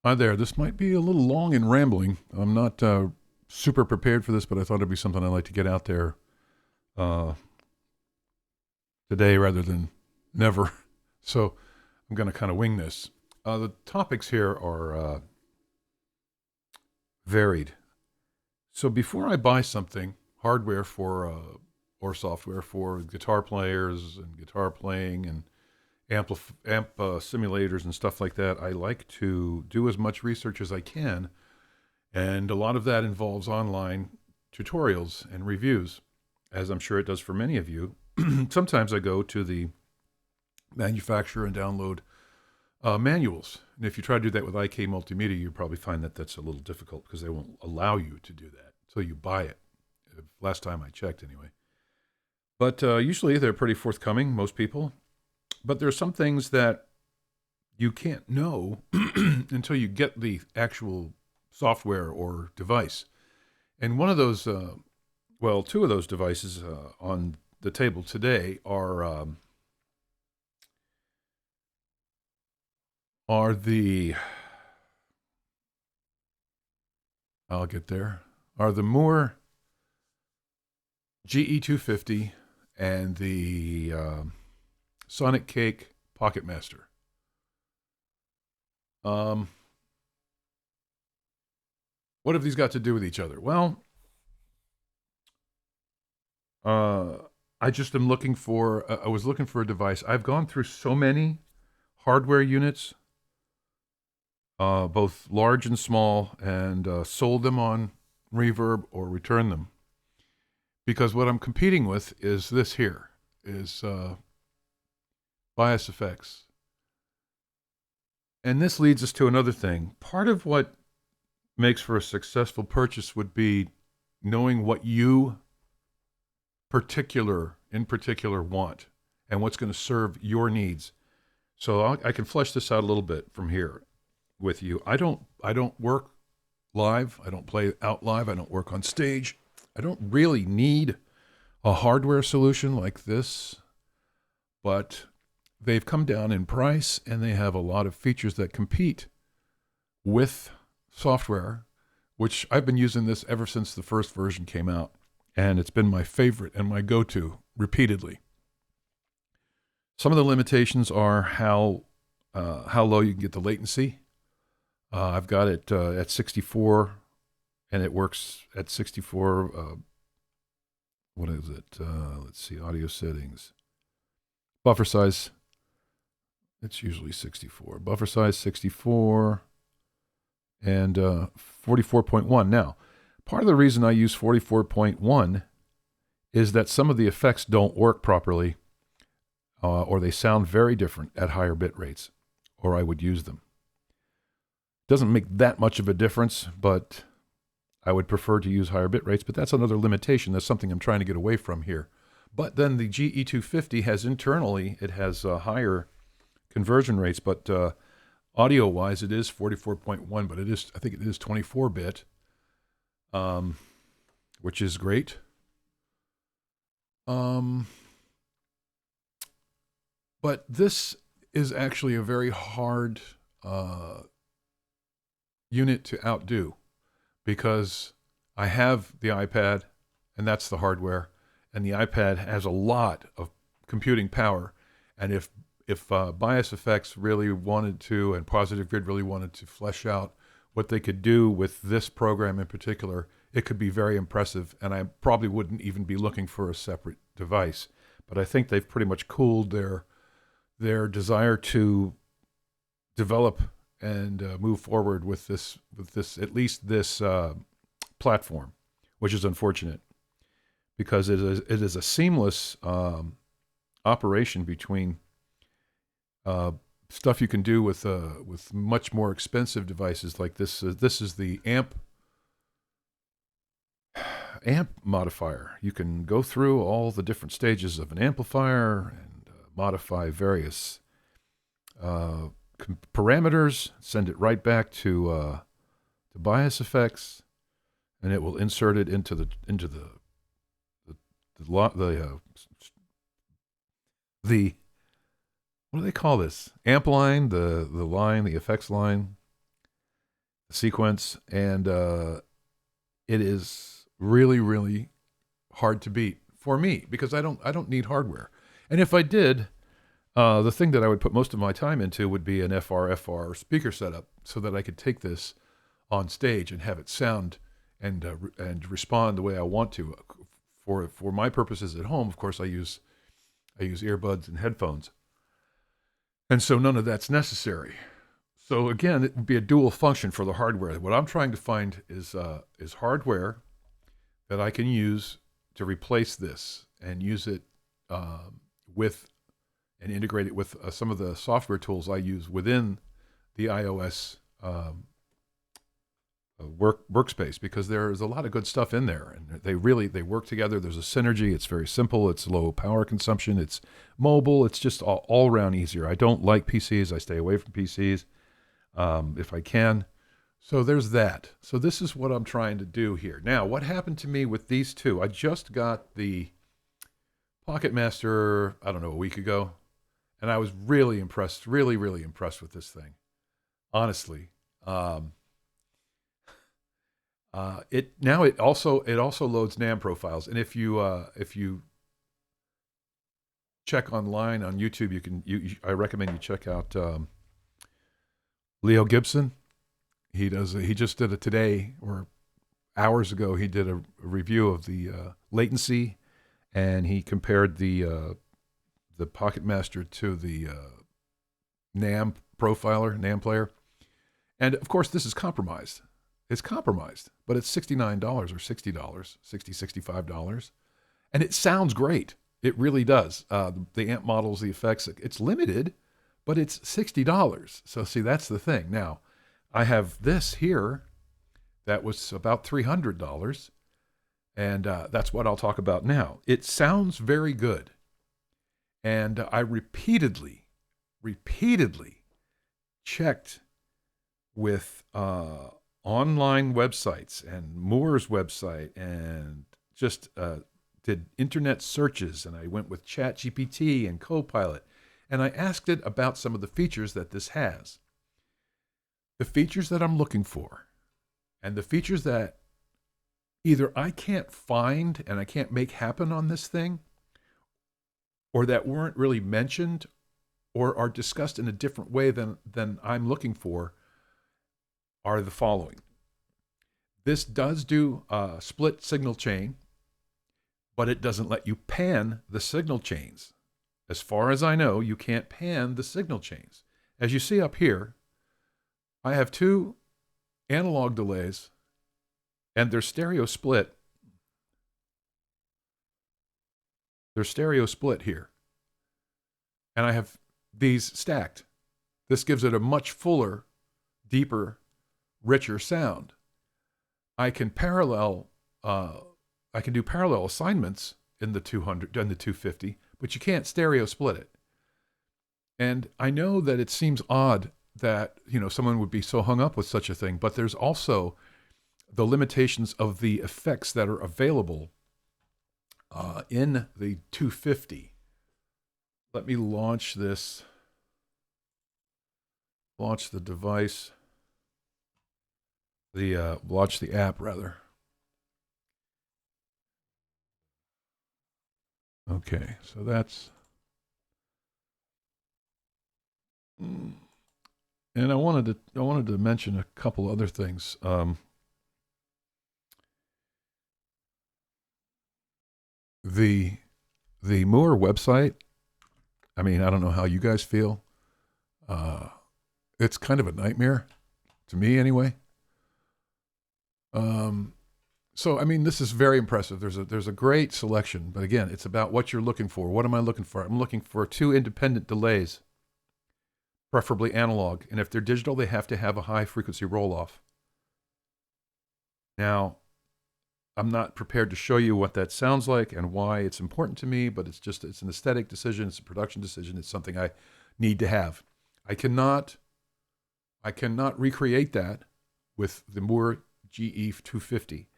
Hi there. This might be a little long and rambling. I'm not super prepared for this, but I thought it'd be something I'd like to get out there uh, today rather than never. So I'm going to kind of wing this. The topics here are varied. So before I buy something, hardware for or software for guitar players and guitar playing and amp simulators and stuff like that, I like to do as much research as I can. And a lot of that involves online tutorials and reviews, as I'm sure it does for many of you. Sometimes I go to the manufacturer and download manuals. And if you try to do that with IK Multimedia, you probably find that that's a little difficult because they won't allow you to do that until you buy it. Last time I checked, anyway. But usually they're pretty forthcoming, most people. But there are some things that you can't know until you get the actual software or device. And one of those, two of those devices on the table today are the I'll get there are the Moore GE250 and the Sonic Cake Pocket Master. Um, what have these got to do with each other? Well, uh, I just am looking for. I was looking for a device. I've gone through so many hardware units, both large and small, and sold them on Reverb or returned them because what I'm competing with is this here is bias effects, and this leads us to another thing. Part of what makes for a successful purchase would be knowing what you particular want and what's going to serve your needs. So I can flesh this out a little bit from here with you. I don't work live. I don't play out live. I don't work on stage. I don't really need a hardware solution like this, but they've come down in price and they have a lot of features that compete with software, which I've been using this ever since the first version came out. And it's been my favorite and my go-to repeatedly. Some of the limitations are how low you can get the latency. I've got it at 64, and it works at 64. What is it? Let's see, audio settings. Buffer size, it's usually 64. Buffer size 64 and 44.1. Now, part of the reason I use 44.1 is that some of the effects don't work properly or they sound very different at higher bit rates, or I would use them. Doesn't make that much of a difference, but I would prefer to use higher bit rates, but that's another limitation. That's something I'm trying to get away from here. But then the GE250 has internally, it has higher conversion rates, but audio-wise, it is 44.1, but I think it is 24-bit, which is great. But this is actually a very hard unit to outdo because I have the iPad, and that's the hardware, and the iPad has a lot of computing power. And if Bias Effects really wanted to, and Positive Grid really wanted to flesh out what they could do with this program in particular, it could be very impressive. And I probably wouldn't even be looking for a separate device. But I think they've pretty much cooled their desire to develop and move forward with this at least this platform, which is unfortunate because it is a seamless operation between stuff you can do with much more expensive devices like this. This is the amp modifier. You can go through all the different stages of an amplifier and modify various parameters, send it right back to bias effects, and it will insert it into the what do they call this? Amp line, the line, the effects line. sequence, and it is really, really hard to beat for me because I don't need hardware. And if I did, the thing that I would put most of my time into would be an FR speaker setup, so that I could take this on stage and have it sound and respond the way I want to. For my purposes at home, of course, I use earbuds and headphones, and so none of that's necessary. So again, it would be a dual function for the hardware. What I'm trying to find is hardware that I can use to replace this and use it with and integrate it with some of the software tools I use within the iOS workspace, because there's a lot of good stuff in there, and they work together. There's a synergy. It's very simple. It's low power consumption. It's mobile. It's just all around easier. I don't like PCs. I stay away from PCs if I can. So there's that. So this is what I'm trying to do here. Now, what happened to me with these two? I just got the Pocket Master, I don't know, a week ago, and I was really impressed, really, really impressed with this thing. Honestly. It also loads NAM profiles, and if you check online on YouTube, I recommend you check out Leo Gibson. He just did it today or hours ago. He did a review of the latency, and he compared the Pocket Master to the NAM profiler, NAM player, and of course this is compromised. It's compromised, but it's $69 or $60, $65, and it sounds great. It really does. The amp models, the effects, it's limited, but it's $60. So see, that's the thing. Now, I have this here that was about $300, and that's what I'll talk about now. It sounds very good, and I repeatedly checked with online websites and Moore's website, and just did internet searches, and I went with ChatGPT and Copilot, and I asked it about some of the features that this has. The features that I'm looking for, and the features that either I can't find and I can't make happen on this thing, or that weren't really mentioned or are discussed in a different way than I'm looking for, are the following. This does do a split signal chain, but it doesn't let you pan the signal chains. As far as I know, you can't pan the signal chains. As you see up here, I have two analog delays, and they're stereo split. They're stereo split here. And I have these stacked. This gives it a much fuller, deeper, richer sound. I can do parallel assignments in the 200 and the 250, but you can't stereo split it. And I know that it seems odd that someone would be so hung up with such a thing, but there's also the limitations of the effects that are available in the 250. Let me launch this. Launch the device. Launch the app, rather. Okay, so that's... And I wanted to mention a couple other things. The Moore website, I mean, I don't know how you guys feel. It's kind of a nightmare, to me anyway. So, I mean, this is very impressive. There's a great selection, but again, it's about what you're looking for. What am I looking for? I'm looking for two independent delays, preferably analog. And if they're digital, they have to have a high frequency roll-off. Now, I'm not prepared to show you what that sounds like and why it's important to me, but it's an aesthetic decision. It's a production decision. It's something I need to have. I cannot recreate that with the Moore GE 250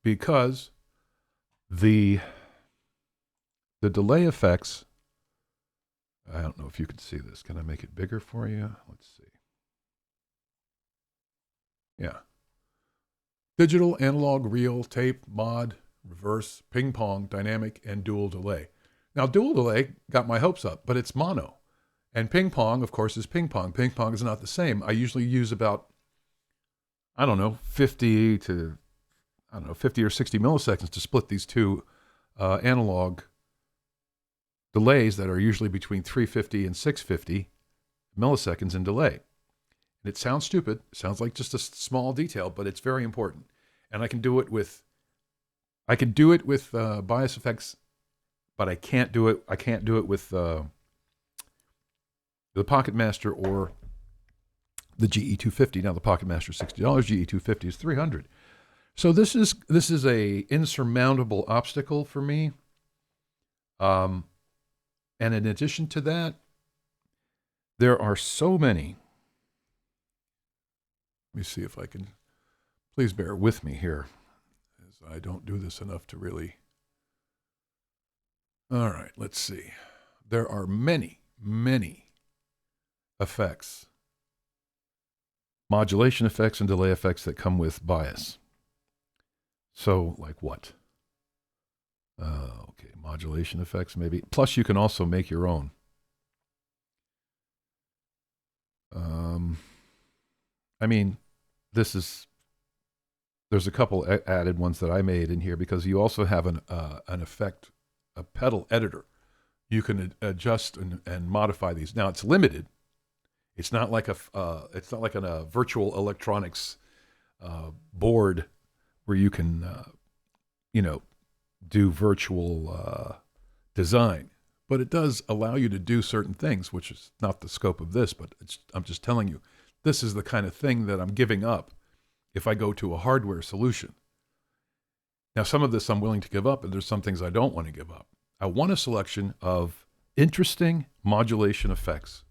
because the delay effects, I don't know if you can see this. Can I make it bigger for you? Let's see. Yeah. Digital, analog, real, tape, mod, reverse, ping pong, dynamic, and dual delay. Now, dual delay got my hopes up, but it's mono. And ping pong, of course, is ping pong. Ping pong is not the same. I usually use about, I don't know, 50 or 60 milliseconds to split these two analog delays that are usually between 350 and 650 milliseconds in delay. And it sounds stupid. It sounds like just a small detail, but it's very important. And I can do it with bias effects, but I can't do it with the Pocket Master or the GE250. Now the Pocket Master is $60, GE250 is $300. So this is a insurmountable obstacle for me. And in addition to that, there are so many. Let me see if I can. Please bear with me here, as I don't do this enough to really. All right, let's see. There are many, many effects, modulation effects and delay effects that come with bias. So, like what? Okay, modulation effects maybe. Plus, you can also make your own. I mean, there's a couple added ones that I made in here because you also have an effect, a pedal editor. You can adjust and modify these. Now it's limited. It's not like a virtual electronics board where you can do virtual design, but it does allow you to do certain things, which is not the scope of this. But I'm just telling you, this is the kind of thing that I'm giving up if I go to a hardware solution. Now, some of this I'm willing to give up, and there's some things I don't want to give up. I want a selection of interesting modulation effects.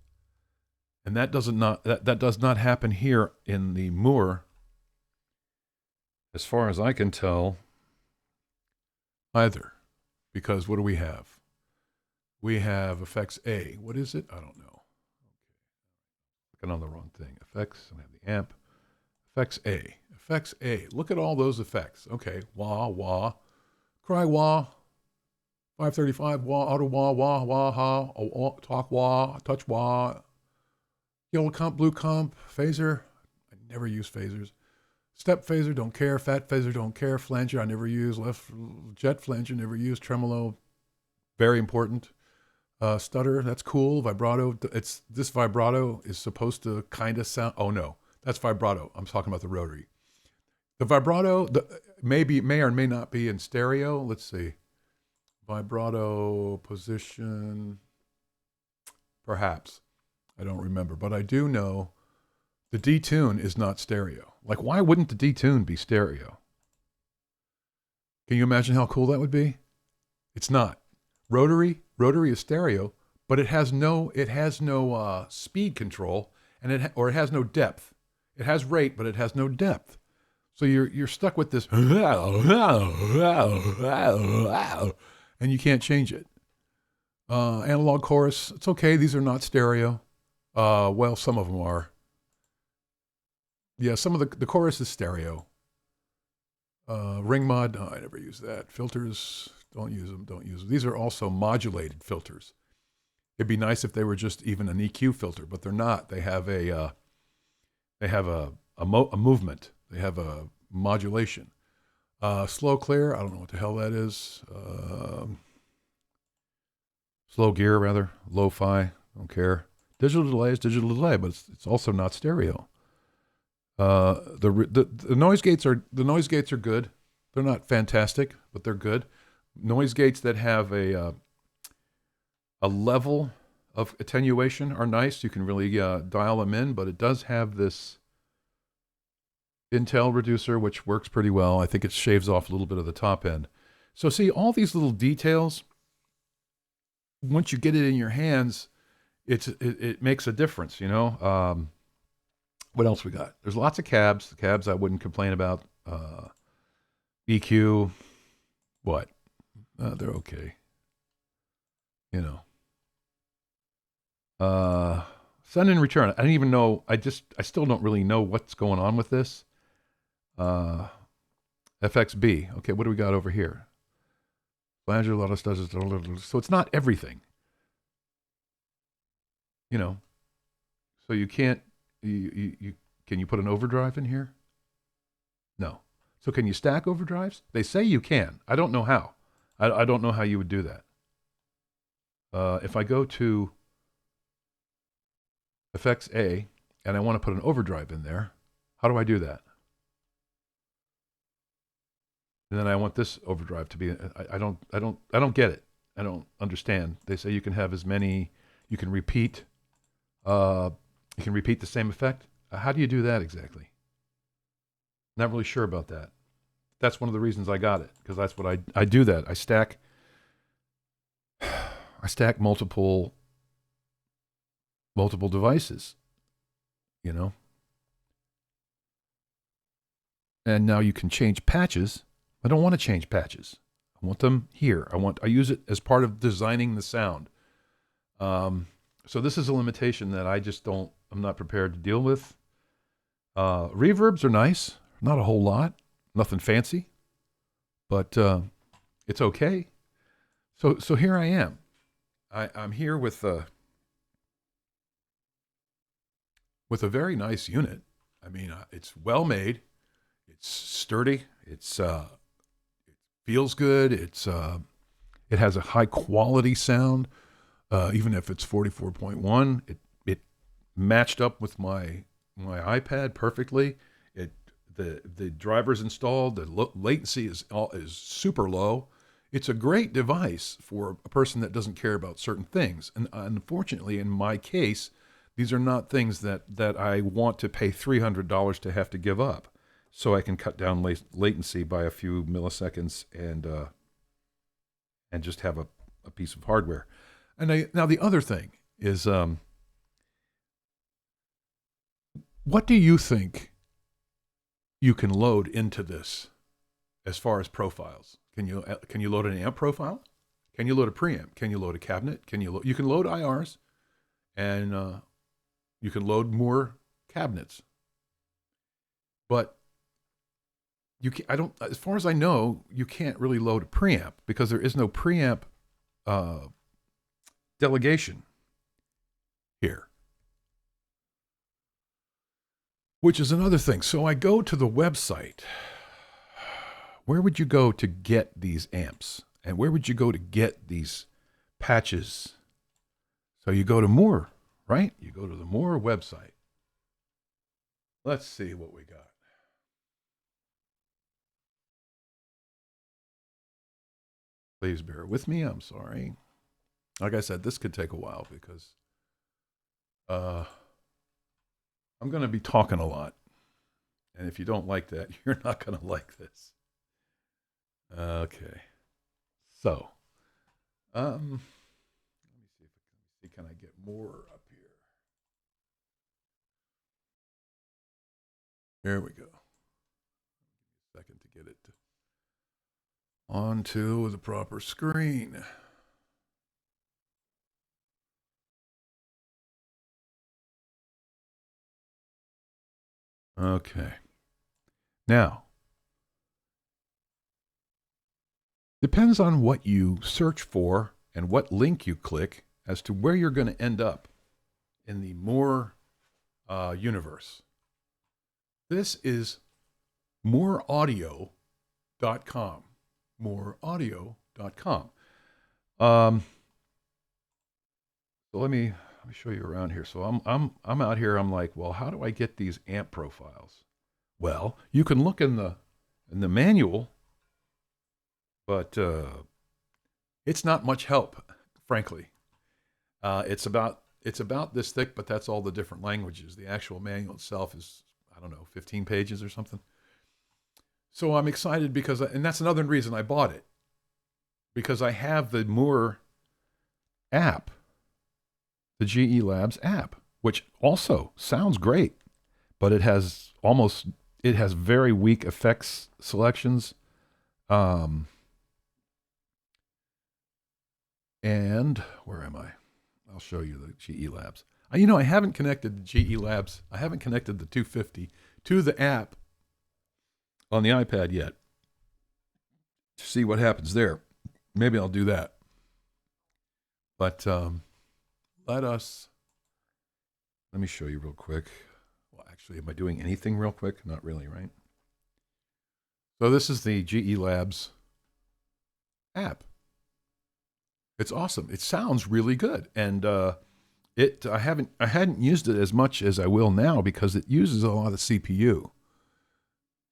And that does not happen here in the Moore, as far as I can tell, either. Because what do we have? We have effects A. What is it? I don't know. Looking on the wrong thing. Effects, I have the amp. Effects A. Effects A. Look at all those effects. Okay. Wah, wah. Cry wah. 535 wah, auto wah, wah, wah, ha. Oh, talk wah, touch wah. Yellow comp, blue comp, phaser. I never use phasers. Step phaser, don't care. Fat phaser, don't care. Flanger, I never use. Left jet flanger, never use. Tremolo, very important. Stutter, that's cool. Vibrato, this vibrato is supposed to kind of sound. Oh no, that's vibrato. I'm talking about the rotary. The vibrato may or may not be in stereo. Let's see. Vibrato position, perhaps. I don't remember, but I do know the detune is not stereo. Like, why wouldn't the detune be stereo? Can you imagine how cool that would be? It's not. Rotary is stereo, but it has no speed control, and it has no depth. It has rate, but it has no depth. So you're stuck with this, and you can't change it. Analog chorus, it's okay. These are not stereo. Well, some of them are. Yeah, some of the chorus is stereo. Ring mod, no, I never use that. Filters, don't use them. These are also modulated filters. It'd be nice if they were just even an EQ filter, but they're not. They have a movement. They have a modulation. Slow clear, I don't know what the hell that is. Slow gear, rather. Lo-fi, don't care. Digital delay is digital delay, but it's also not stereo. The noise gates are good. They're not fantastic, but they're good. Noise gates that have a level of attenuation are nice. You can really dial them in, but it does have this Intel reducer, which works pretty well. I think it shaves off a little bit of the top end. So see, all these little details, once you get it in your hands, it makes a difference, you know. What else we got? There's lots of cabs. The cabs I wouldn't complain about. EQ, what? They're okay. You know. Send and return. I don't even know. I still don't really know what's going on with this. FXB. Okay, what do we got over here? Flanger, Lotus does it. So it's not everything. You know, so you can't, can you put an overdrive in here? No. So can you stack overdrives? They say you can. I don't know how. I don't know how you would do that. If I go to Effects A and I want to put an overdrive in there, how do I do that? And then I want this overdrive to be. I don't get it. I don't understand. They say you can have as many. You can repeat. You can repeat the same effect. How do you do that exactly? Not really sure about that. That's one of the reasons I got it, because that's what I do. That I stack multiple devices. You know. And now you can change patches. I don't want to change patches. I want them here. I use it as part of designing the sound. So this is a limitation that I'm not prepared to deal with. Reverbs are nice. Not a whole lot. Nothing fancy. But it's okay. So here I am. I'm here with a very nice unit. I mean, it's well made. It's sturdy. It feels good. It has a high quality sound. Even if it's 44.1, it matched up with my iPad perfectly. The driver's installed. The latency is super low. It's a great device for a person that doesn't care about certain things. And unfortunately, in my case, these are not things that I want to pay $300 to have to give up. So I can cut down latency by a few milliseconds and just have a piece of hardware. And now the other thing is, what do you think you can load into this as far as profiles? Can you load an amp profile? Can you load a preamp? Can you load a cabinet? You can load IRs, and you can load more cabinets. But as far as I know, you can't really load a preamp because there is no preamp delegation here, which is another thing. So I go to the website. Where would you go to get these amps? And where would you go to get these patches? So you go to Moore, right? You go to the Moore website. Let's see what we got. Please bear with me. I'm sorry. Like I said, this could take a while because I'm going to be talking a lot. And if you don't like that, you're not going to like this. Okay. So, let me see. Can I get more up here? There we go. Second to get it onto the proper screen. Okay. Now, depends on what you search for and what link you click as to where you're going to end up in the Moore universe. This is moreaudio.com. Moreaudio.com. So let me show you around here. So I'm out here. I'm like, well, how do I get these amp profiles? Well, you can look in the manual, but it's not much help, frankly. It's about this thick, but that's all the different languages. The actual manual itself is, I don't know, 15 pages or something. So I'm excited because, and that's another reason I bought it, because I have the Moore app, the GE Labs app, which also sounds great, but it has very weak effects selections. And where am I? I'll show you the GE Labs. I haven't connected the GE Labs. I haven't connected the 250 to the app on the iPad yet. See what happens there. Maybe I'll do that. But let me show you real quick. Well, actually, am I doing anything real quick? Not really, right? So this is the GE Labs app. It's awesome. It sounds really good, and I hadn't used it as much as I will now because it uses a lot of CPU.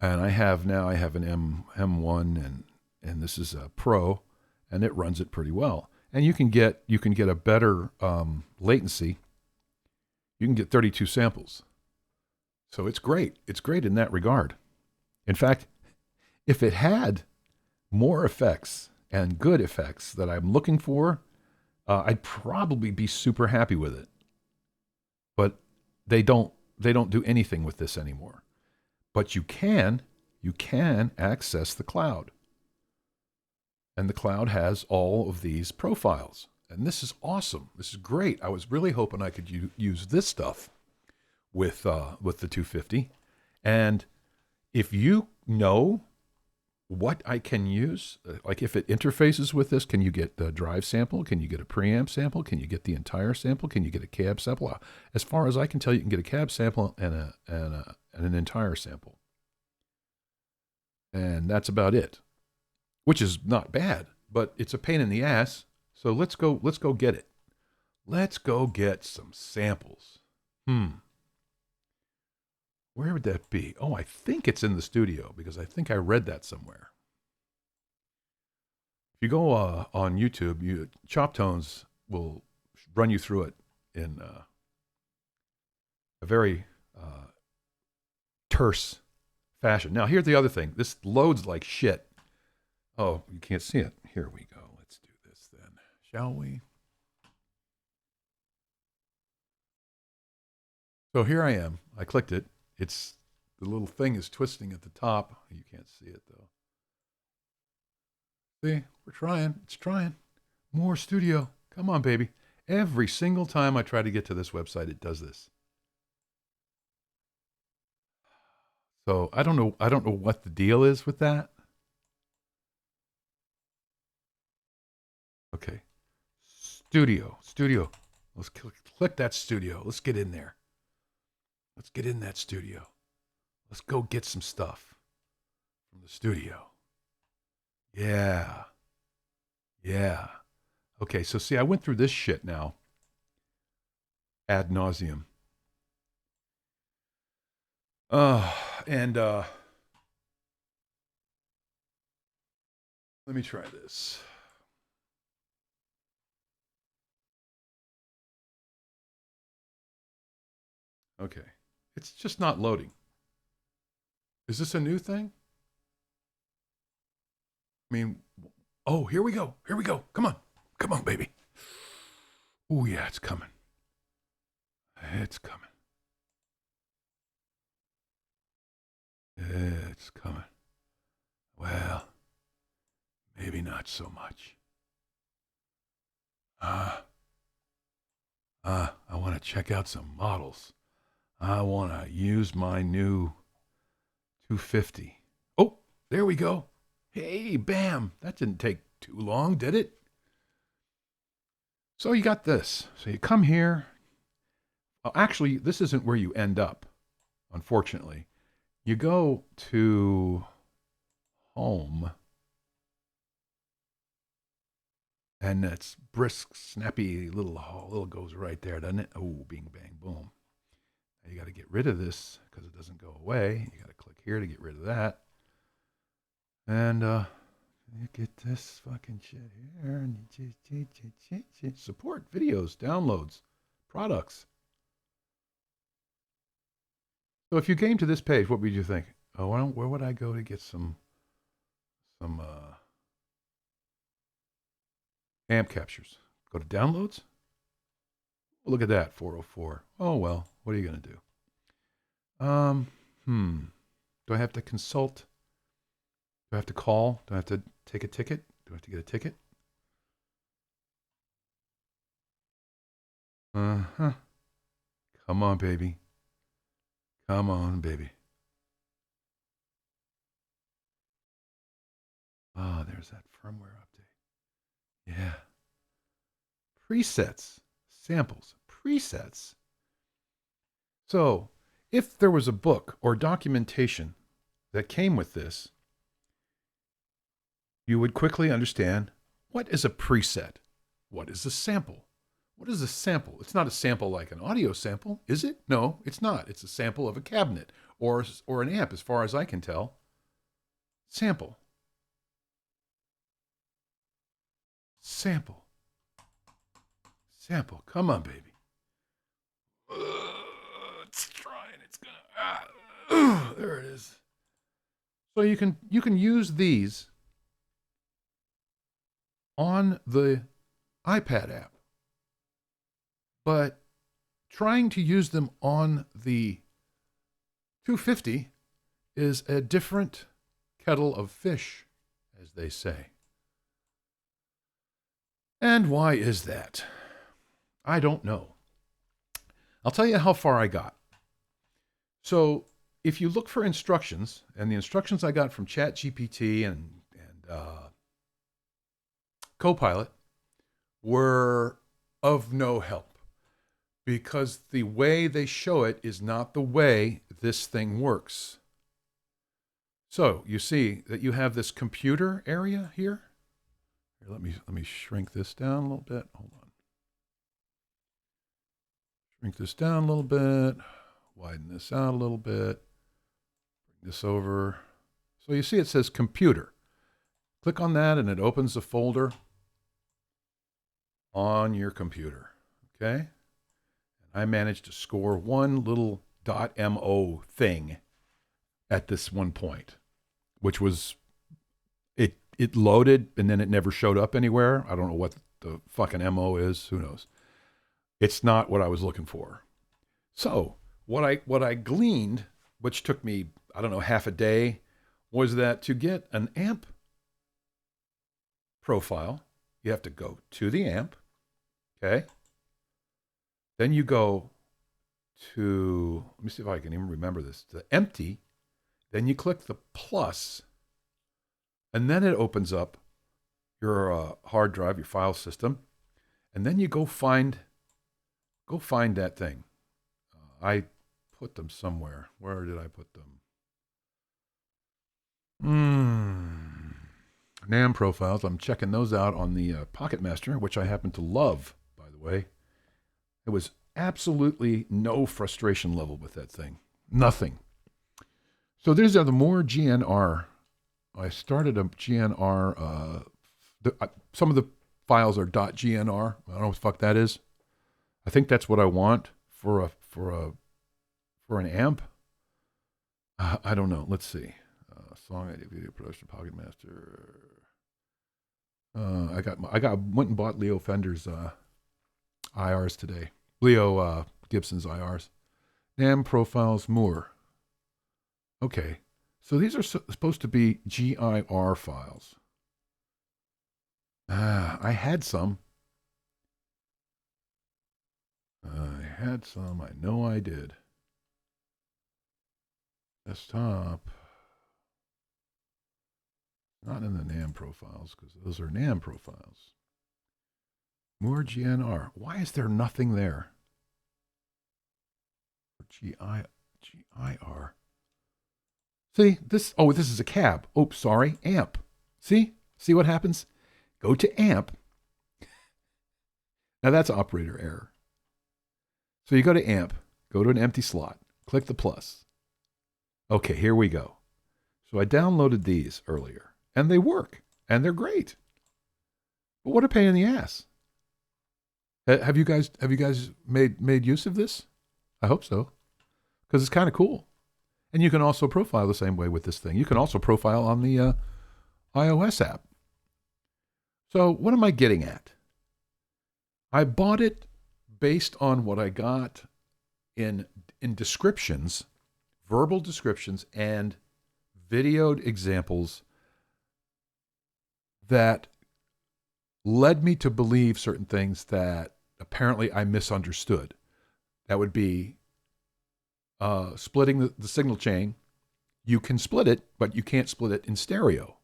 And I have an M1 and this is a Pro, and it runs it pretty well. And you can get a better latency. You can get 32 samples, so it's great. It's great in that regard. In fact, if it had more effects and good effects that I'm looking for, I'd probably be super happy with it. But they don't do anything with this anymore. But you can access the cloud. And the cloud has all of these profiles. And this is awesome. This is great. I was really hoping I could use this stuff with the 250. And if you know what I can use, like if it interfaces with this, can you get the drive sample? Can you get a preamp sample? Can you get the entire sample? Can you get a cab sample? As far as I can tell, you can get a cab sample and an entire sample. And that's about it, which is not bad, but it's a pain in the ass. So let's go get it. Let's go get some samples. Where would that be? Oh, I think it's in the studio because I think I read that somewhere. If you go on YouTube, Chop Tones will run you through it in a very terse fashion. Now, here's the other thing. This loads like shit. Oh, you can't see it. Here we go. Let's do this then, shall we? So here I am. I clicked it. It's the little thing is twisting at the top. You can't see it though. See, we're trying. It's trying. More studio. Come on, baby. Every single time I try to get to this website, it does this. So I don't know what the deal is with that. Okay. Studio. Let's click that studio. Let's get in there. Let's get in that studio. Let's go get some stuff from the studio. Yeah. Okay, so see, I went through this shit now ad nauseum. And let me try this. Okay. It's just not loading. Is this a new thing? I mean, oh, here we go. Come on, baby. Oh, yeah, it's coming. It's coming. Well, maybe not so much. I want to check out some models. I want to use my new 250. Oh, there we go. Hey, bam. That didn't take too long, did it? So you got this. So you come here. Actually, this isn't where you end up, unfortunately. You go to home, and that's brisk, snappy little goes right there, doesn't it? Oh, bing, bang, boom. Now you got to get rid of this because it doesn't go away. You got to click here to get rid of that. And you get this fucking shit here, and you support videos, downloads, products. So if you came to this page, what would you think? Oh, well, where would I go to get some amp captures? Go to downloads? Look at that, 404. Oh, well, what are you going to do? Do I have to consult? Do I have to call? Do I have to take a ticket? Do I have to get a ticket? Uh-huh. Come on, baby. Come on, baby. Oh, there's that firmware update. Yeah. Presets, samples, presets. So, if there was a book or documentation that came with this, you would quickly understand what is a preset? What is a sample? What is a sample? It's not a sample like an audio sample, is it? No, it's not. It's a sample of a cabinet or an amp, as far as I can tell. Sample. Sample. Sample. Come on, baby. It's trying. It's gonna. There it is. So you can use these on the iPad app, but trying to use them on the 250 is a different kettle of fish, as they say. And why is that? I don't know. I'll tell you how far I got. So if you look for instructions, and the instructions I got from ChatGPT and Copilot were of no help, because the way they show it is not the way this thing works. So you see that you have this computer area here. Here, let me shrink this down a little bit. Hold on. Shrink this down a little bit. Widen this out a little bit. Bring this over. So you see it says computer. Click on that and it opens a folder on your computer. Okay? And I managed to score one little .mo thing at this one point, which was it loaded and then it never showed up anywhere. I don't know what the fucking MO is. Who knows? It's not what I was looking for. So what I gleaned, which took me, I don't know, half a day, was that to get an amp profile, you have to go to the amp, okay? Then you go to, let me see if I can even remember this, to empty. Then you click the plus, and then it opens up your hard drive, your file system, and then you go find that thing. I put them somewhere. Where did I put them? NAM profiles. I'm checking those out on the Pocket Master, which I happen to love, by the way. It was absolutely no frustration level with that thing. Nothing. So these are the more GNR. I started a GNR. Some of the files are .gnr. I don't know what the fuck that is. I think that's what I want for an amp. I don't know. Let's see. Song idea, video production, Pocket Master. I went and bought Leo Fender's IRs today. Leo Gibson's IRs. NAM profiles more. Okay, so these are supposed to be GIR files. I had some. I know I did. Desktop. Not in the NAM profiles, because those are NAM profiles. More GNR. Why is there nothing there? GIR. See, this is a cab. Oops, sorry, amp. See what happens? Go to amp. Now that's operator error. So you go to amp, go to an empty slot, click the plus. Okay, here we go. So I downloaded these earlier, and they work, and they're great. But what a pain in the ass. Have you guys made use of this? I hope so, because it's kind of cool. And you can also profile the same way with this thing. You can also profile on the iOS app. So what am I getting at? I bought it based on what I got in descriptions, verbal descriptions, and videoed examples that led me to believe certain things that apparently I misunderstood. That would be splitting the signal chain. You can split it, but you can't split it in stereo.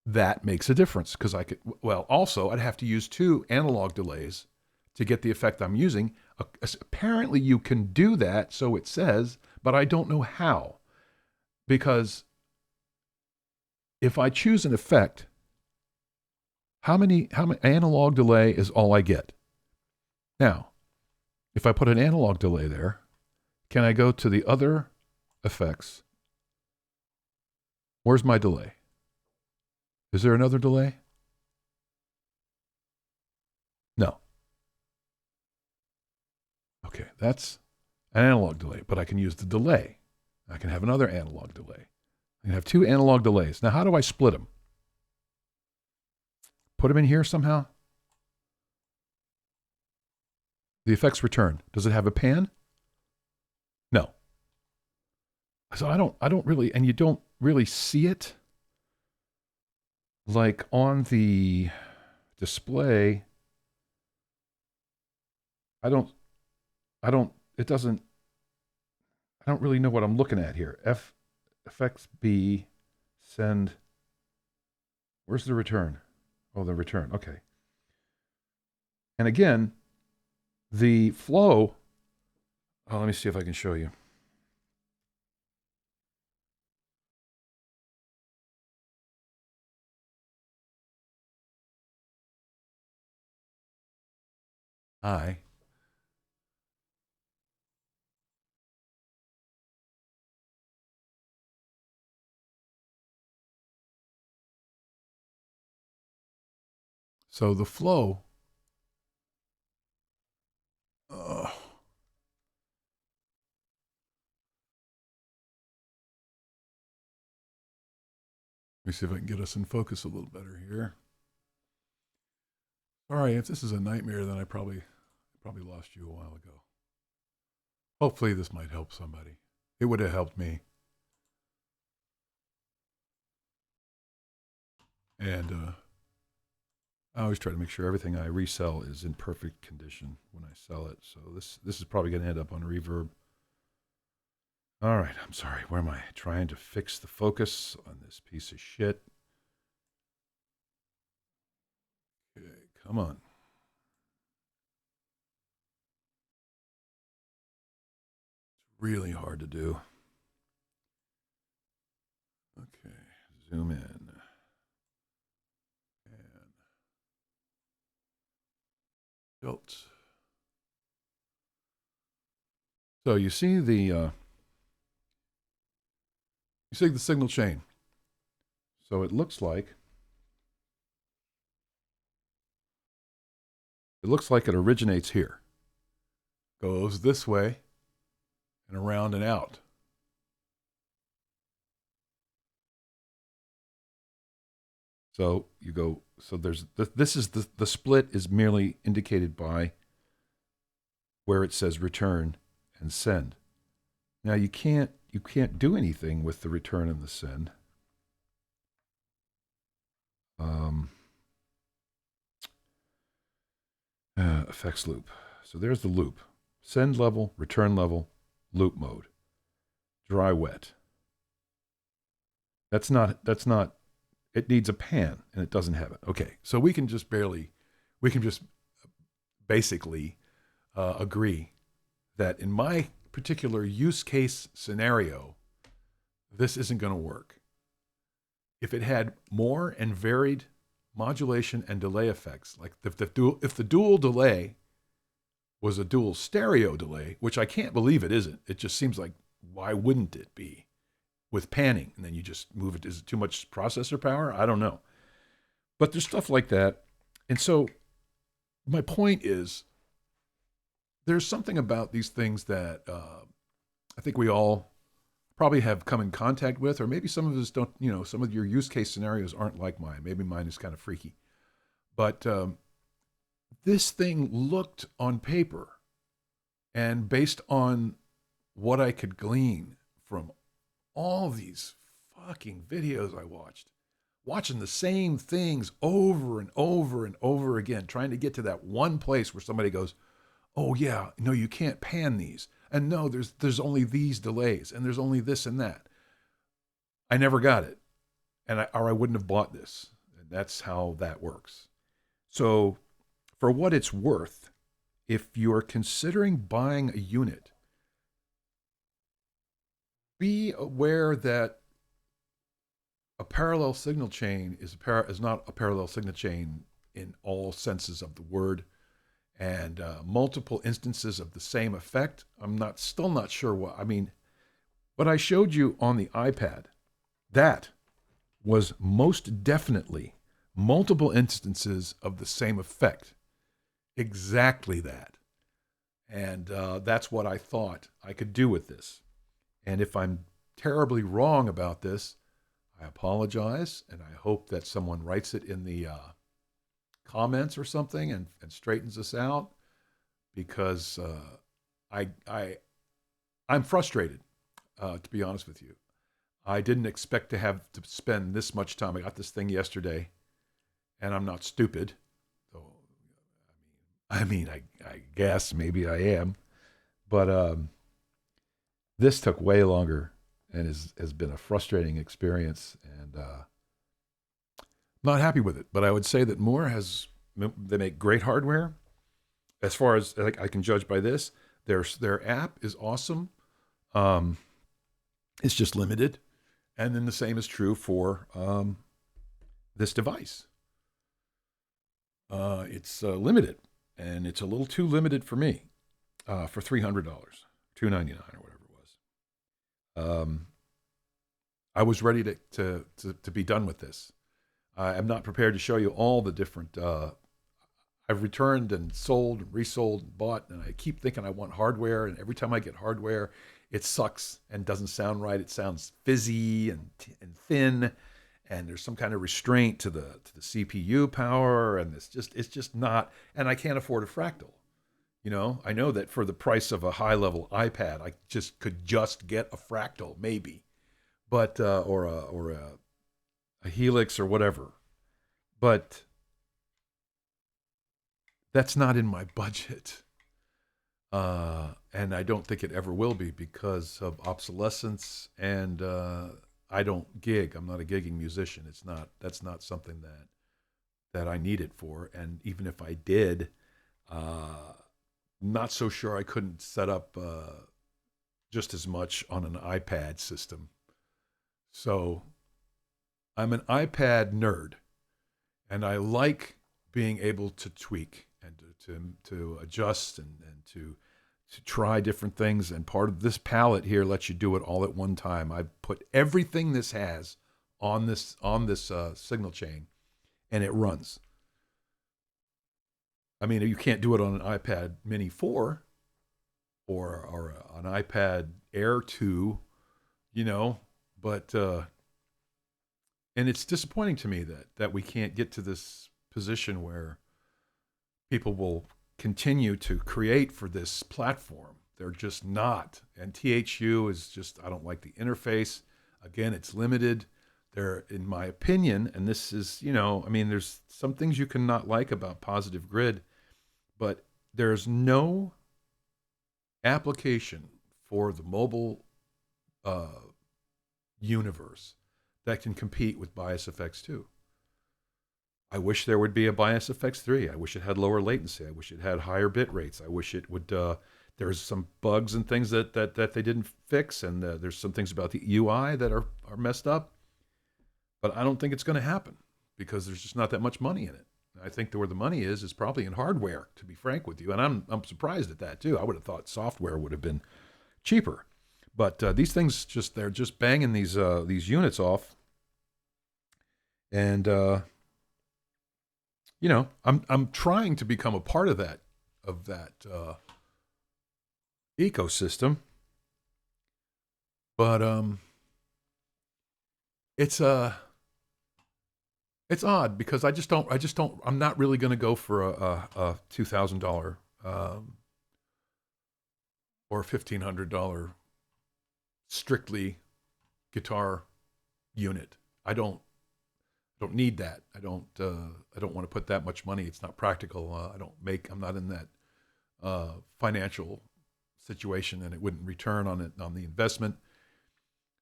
that makes a difference because also I'd have to use 2 analog delays to get the effect I'm using. Apparently you can do that, so it says, but I don't know how. Because if I choose an effect, how many analog delay is all I get? Now, if I put an analog delay there, can I go to the other effects? Where's my delay? Is there another delay? No. Okay, that's an analog delay, but I can use the delay. I can have another analog delay. I can have 2 analog delays. Now, how do I split them? Put them in here somehow? The effects return. Does it have a pan? No. So I don't really, and you don't really see it like on the display. I don't, it doesn't, I don't really know what I'm looking at here. Effects B, send, where's the return? Oh, the return, okay. And again, the flow, let me see if I can show you. So the flow, let me see if I can get us in focus a little better here. Sorry, if this is a nightmare, then I probably lost you a while ago. Hopefully this might help somebody. It would have helped me. And I always try to make sure everything I resell is in perfect condition when I sell it. So this is probably going to end up on reverb. All right, I'm sorry. Where am I? Trying to fix the focus on this piece of shit. Okay, come on. It's really hard to do. Okay, zoom in. And tilt. So you see the signal chain. So it looks like it originates here, goes this way, and around and out. So you go. So there's this is the split is merely indicated by where it says return and send. Now you can't do anything with the return and the send. Effects loop. So there's the loop. Send level, return level, loop mode. Dry wet. That's not, it needs a pan and it doesn't have it. Okay, so we can just basically agree that in my particular use case scenario, this isn't going to work. If it had more and varied modulation and delay effects, like if the dual delay was a dual stereo delay, which I can't believe it isn't. It just seems like, why wouldn't it be with panning? And then you just move it. Is it too much processor power? I don't know. But there's stuff like that. And so my point is, there's something about these things that I think we all probably have come in contact with, or maybe some of us don't, some of your use case scenarios aren't like mine. Maybe mine is kind of freaky. But this thing looked on paper, and based on what I could glean from all these fucking videos I watching the same things over and over and over again, trying to get to that one place where somebody goes, oh yeah, no, you can't pan these. And no, there's only these delays, and there's only this and that. I never got it, or I wouldn't have bought this. That's how that works. So, for what it's worth, if you're considering buying a unit, be aware that a parallel signal chain is not a parallel signal chain in all senses of the word, and multiple instances of the same effect. I'm not still not sure what I mean. What I showed you on the iPad, that was most definitely multiple instances of the same effect. Exactly that. And that's what I thought I could do with this. And if I'm terribly wrong about this, I apologize. And I hope that someone writes it in the comments or something and straightens us out, because I I'm frustrated, to be honest with you. I didn't expect to have to spend this much time. I got this thing yesterday, and I'm not stupid. So, I guess maybe I am, but this took way longer and has been a frustrating experience, and not happy with it. But I would say that Moore they make great hardware. As far as like I can judge by this, their app is awesome. Um, it's just limited, and then the same is true for this device. It's limited, and it's a little too limited for me for $300, $299 or whatever it was. I was ready to be done with this. I'm not prepared to show you all the different. I've returned and sold, and resold, and bought, and I keep thinking I want hardware, and every time I get hardware, it sucks and doesn't sound right. It sounds fizzy and thin, and there's some kind of restraint to the CPU power, and it's just not. And I can't afford a fractal. I know that for the price of a high level iPad, I could just get a fractal maybe, but or a Helix or whatever, but that's not in my budget. And I don't think it ever will be because of obsolescence. And I don't gig. I'm not a gigging musician. That's not something that I need it for. And even if I did, not so sure I couldn't set up just as much on an iPad system. So I'm an iPad nerd, and I like being able to tweak and to adjust and to try different things. And part of this palette here lets you do it all at one time. I've put everything this has on this signal chain, and it runs. I mean, you can't do it on an iPad Mini 4 or an iPad Air 2, but and it's disappointing to me that we can't get to this position where people will continue to create for this platform. They're just not. And THU is just, I don't like the interface. Again, it's limited. There, in my opinion, and this is, there's some things you can not like about Positive Grid, but there's no application for the mobile universe that can compete with Bias FX 2. I wish there would be a Bias FX 3. I wish it had lower latency. I wish it had higher bit rates. I wish it would. There's some bugs and things that they didn't fix, and there's some things about the UI that are messed up. But I don't think it's going to happen because there's just not that much money in it. I think where the money is probably in hardware, to be frank with you. And I'm surprised at that too. I would have thought software would have been cheaper. But these things they're just banging these units off, and I'm trying to become a part of that ecosystem, but it's odd because I just don't. I'm not really going to go for a $2,000 or $1,500 strictly guitar unit. I don't need that. I don't want to put that much money. It's not practical. I'm not in that financial situation, and it wouldn't return on the investment.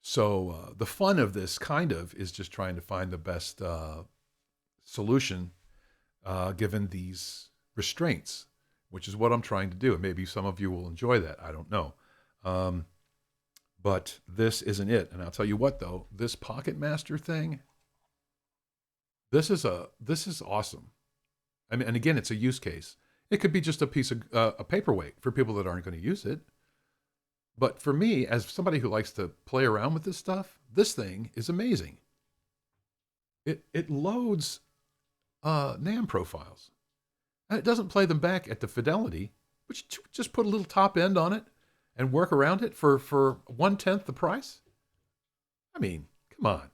So the fun of this kind of is just trying to find the best solution given these restraints, which is what I'm trying to do. And maybe some of you will enjoy that. I don't know. But this isn't it. And I'll tell you what, though, this Pocket Master thing, this is awesome. I mean, and again, it's a use case. It could be just a piece of a paperweight for people that aren't going to use it. But for me, as somebody who likes to play around with this stuff, this thing is amazing. It loads NAM profiles, and it doesn't play them back at the fidelity, but you just put a little top end on it and work around it for 1/10 the price. I mean, come on.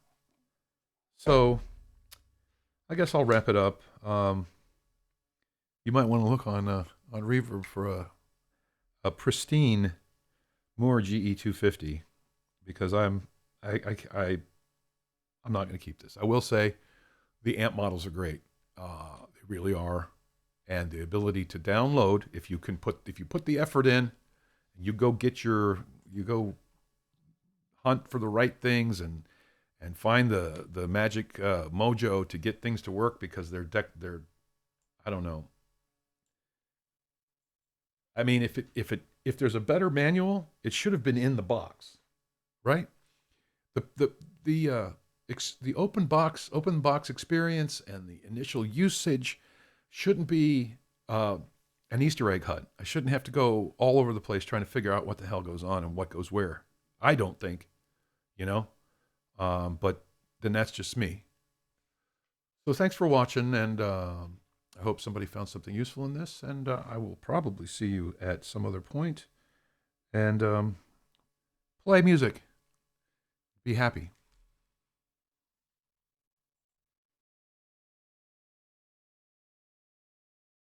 So I guess I'll wrap it up. You might want to look on Reverb for a pristine Moore GE250, because I'm not going to keep this. I will say the amp models are great. They really are. And the ability to download, if you put the effort in, you go hunt for the right things and find the magic mojo to get things to work, because they're I don't know. I mean, if there's a better manual, it should have been in the box, right? The open box experience and the initial usage shouldn't be an Easter egg hunt. I shouldn't have to go all over the place trying to figure out what the hell goes on and what goes where. I don't think, but then that's just me. So thanks for watching, and I hope somebody found something useful in this, and I will probably see you at some other point, and play music. Be happy.